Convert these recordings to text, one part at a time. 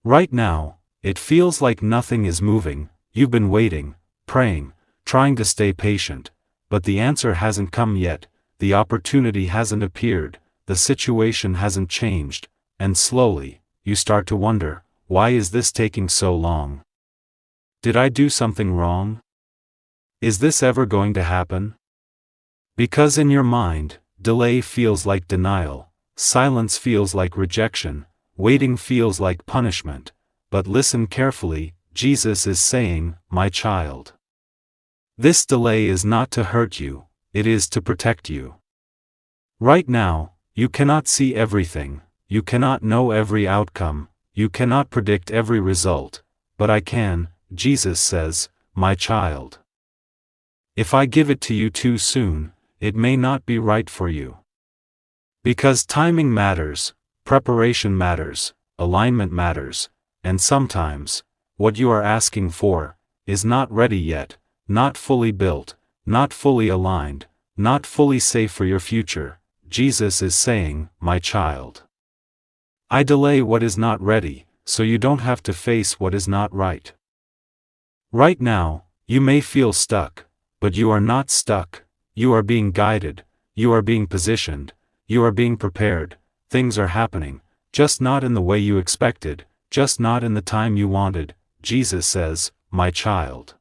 Right now, it feels like nothing is moving. You've been waiting, praying, trying to stay patient, but the answer hasn't come yet, the opportunity hasn't appeared, the situation hasn't changed, and slowly, you start to wonder, why is this taking so long? Did I do something wrong? Is this ever going to happen? Because in your mind, delay feels like denial, silence feels like rejection, waiting feels like punishment, but listen carefully, Jesus is saying, my child. This delay is not to hurt you, it is to protect you. Right now, you cannot see everything, you cannot know every outcome, you cannot predict every result, but I can, Jesus says, my child. If I give it to you too soon, it may not be right for you. Because timing matters, preparation matters, alignment matters, and sometimes, what you are asking for, is not ready yet, not fully built, not fully aligned, not fully safe for your future. Jesus is saying, my child. I delay what is not ready, so you don't have to face what is not right. Right now, you may feel stuck, but you are not stuck, you are being guided, you are being positioned, you are being prepared, things are happening, just not in the way you expected, just not in the time you wanted. Jesus says, my child.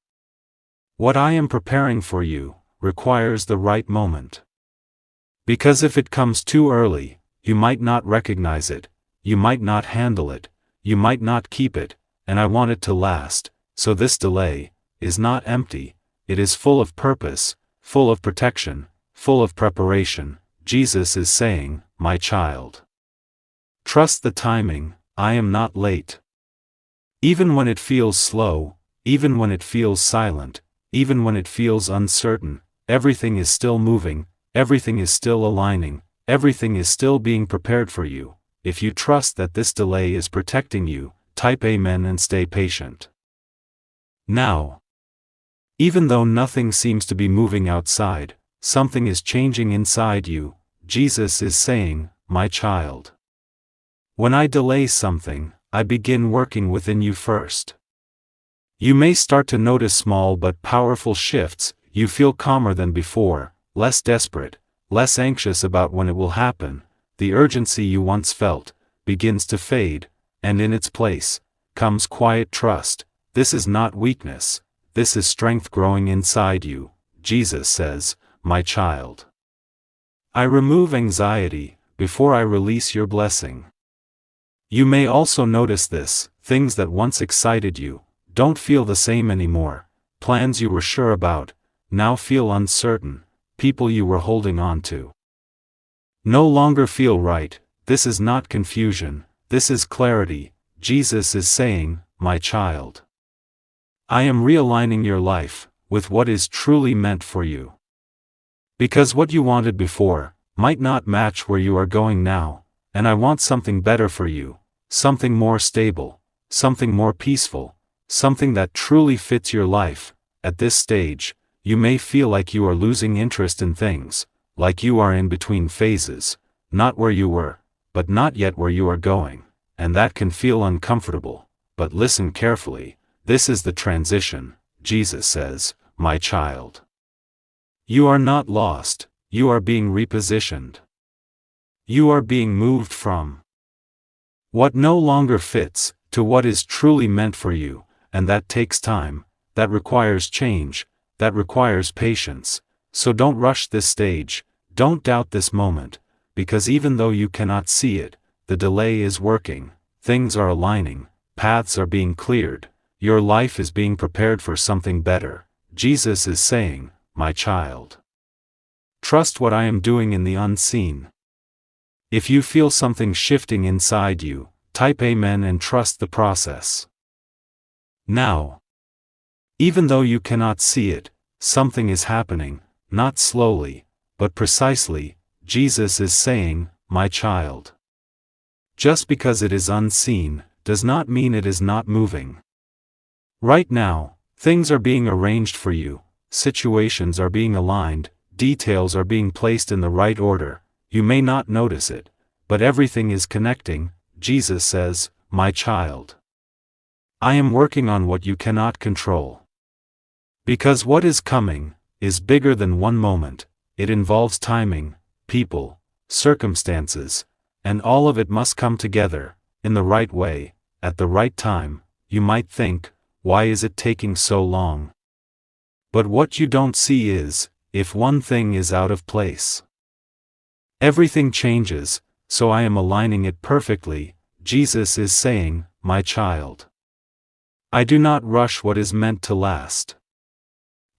What I am preparing for you, requires the right moment. Because if it comes too early, you might not recognize it, you might not handle it, you might not keep it, and I want it to last, so this delay is not empty, it is full of purpose, full of protection, full of preparation. Jesus is saying, my child. Trust the timing, I am not late. Even when it feels slow, even when it feels silent, even when it feels uncertain, everything is still moving, everything is still aligning, everything is still being prepared for you. If you trust that this delay is protecting you, type Amen and stay patient. Now, even though nothing seems to be moving outside, something is changing inside you. Jesus is saying, my child. When I delay something, I begin working within you first. You may start to notice small but powerful shifts. You feel calmer than before, less desperate, less anxious about when it will happen. The urgency you once felt begins to fade, and in its place comes quiet trust. This is not weakness, this is strength growing inside you. Jesus says, my child. I remove anxiety before I release your blessing. You may also notice this, things that once excited you don't feel the same anymore. Plans you were sure about now feel uncertain. People you were holding on to no longer feel right. This is not confusion, this is clarity. Jesus is saying, my child. I am realigning your life with what is truly meant for you. Because what you wanted before might not match where you are going now, and I want something better for you, something more stable, something more peaceful, something that truly fits your life. At this stage, you may feel like you are losing interest in things, like you are in between phases, not where you were, but not yet where you are going, and that can feel uncomfortable. But listen carefully, this is the transition. Jesus says, my child. You are not lost, you are being repositioned. You are being moved from what no longer fits to what is truly meant for you, and that takes time, that requires change, that requires patience. So don't rush this stage, don't doubt this moment, because even though you cannot see it, the delay is working, things are aligning, paths are being cleared, your life is being prepared for something better. Jesus is saying, my child. Trust what I am doing in the unseen. If you feel something shifting inside you, type Amen and trust the process. Now, even though you cannot see it, something is happening, not slowly, but precisely. Jesus is saying, my child. Just because it is unseen, does not mean it is not moving. Right now, things are being arranged for you, situations are being aligned, details are being placed in the right order. You may not notice it, but everything is connecting. Jesus says, my child. I am working on what you cannot control. Because what is coming is bigger than one moment. It involves timing, people, circumstances, and all of it must come together, in the right way, at the right time. You might think, why is it taking so long? But what you don't see is, if one thing is out of place, everything changes, so I am aligning it perfectly. Jesus is saying, my child, I do not rush what is meant to last.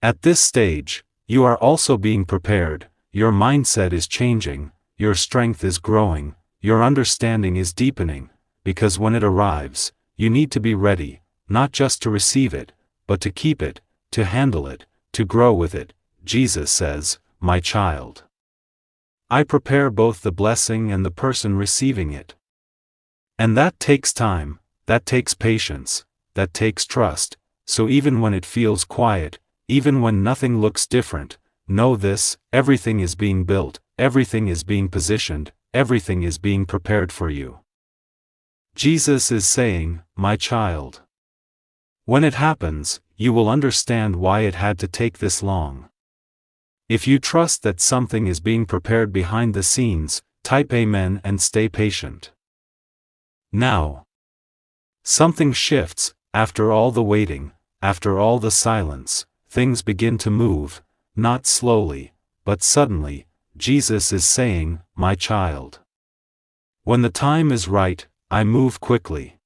At this stage, you are also being prepared, your mindset is changing, your strength is growing, your understanding is deepening, because when it arrives, you need to be ready, not just to receive it, but to keep it, to handle it, to grow with it. Jesus says, my child, I prepare both the blessing and the person receiving it. And that takes time, that takes patience, that takes trust, so even when it feels quiet, even when nothing looks different, know this, everything is being built, everything is being positioned, everything is being prepared for you. Jesus is saying, my child. When it happens, you will understand why it had to take this long. If you trust that something is being prepared behind the scenes, type Amen and stay patient. Now, something shifts, after all the waiting, after all the silence, things begin to move, not slowly, but suddenly. Jesus is saying, my child. When the time is right, I move quickly.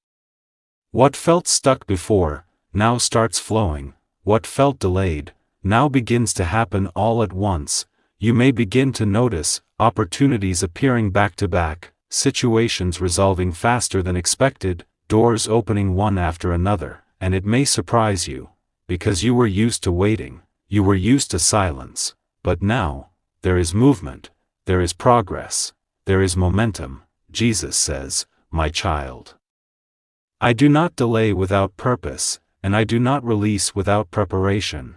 What felt stuck before, now starts flowing. What felt delayed, now begins to happen all at once. You may begin to notice opportunities appearing back to back, situations resolving faster than expected, doors opening one after another, and it may surprise you, because you were used to waiting, you were used to silence, but now, there is movement, there is progress, there is momentum. Jesus says, my child. I do not delay without purpose, and I do not release without preparation.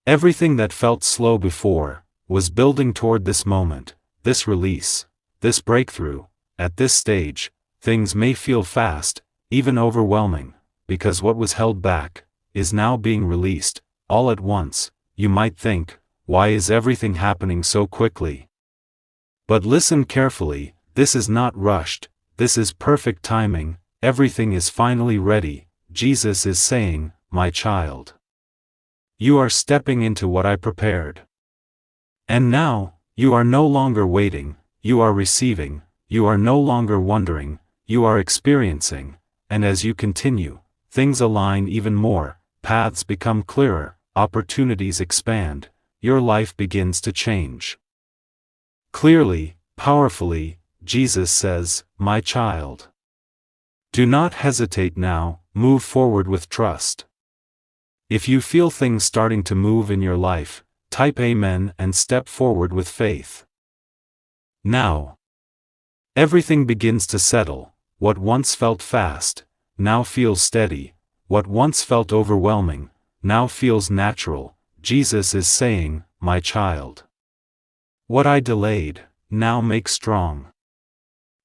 Everything that felt slow before, was building toward this moment, this release, this breakthrough. At this stage, things may feel fast, even overwhelming, because what was held back, is now being released, all at once. You might think, why is everything happening so quickly? But listen carefully, this is not rushed, this is perfect timing, everything is finally ready. Jesus is saying, my child. You are stepping into what I prepared. And now, you are no longer waiting, you are receiving, you are no longer wondering, you are experiencing, and as you continue, things align even more, paths become clearer, opportunities expand, your life begins to change. Clearly, powerfully, Jesus says, my child. Do not hesitate now, move forward with trust. If you feel things starting to move in your life, type Amen and step forward with faith. Now, everything begins to settle. What once felt fast, now feels steady. What once felt overwhelming, now feels natural. Jesus is saying, my child. What I delayed, now make strong.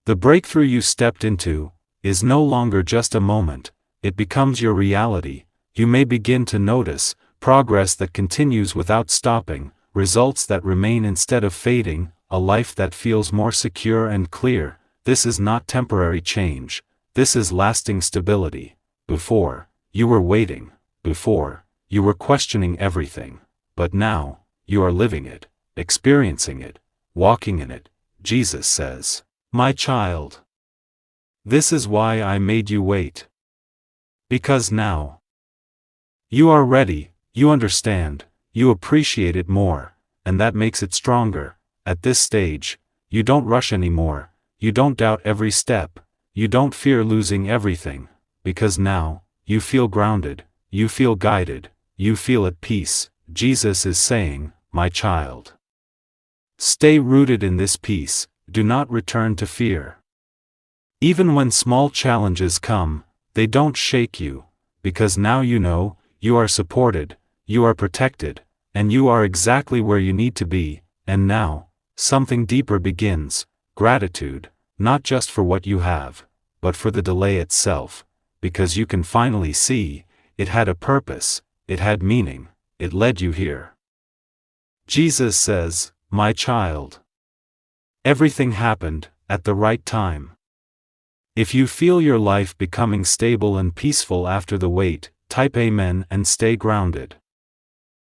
The breakthrough you stepped into, is no longer just a moment, it becomes your reality. You may begin to notice progress that continues without stopping, results that remain instead of fading, a life that feels more secure and clear. This is not temporary change, this is lasting stability. Before, you were waiting, before, you were questioning everything, but now, you are living it, experiencing it, walking in it. Jesus says, my child. This is why I made you wait. Because now, you are ready, you understand, you appreciate it more, and that makes it stronger. At this stage, you don't rush anymore, you don't doubt every step, you don't fear losing everything, because now, you feel grounded, you feel guided, you feel at peace. Jesus is saying, my child. Stay rooted in this peace, do not return to fear. Even when small challenges come, they don't shake you, because now you know, you are supported, you are protected, and you are exactly where you need to be. And now, something deeper begins, gratitude, not just for what you have, but for the delay itself, because you can finally see, it had a purpose, it had meaning, it led you here. Jesus says, "My child." Everything happened at the right time. If you feel your life becoming stable and peaceful after the wait, type Amen and stay grounded.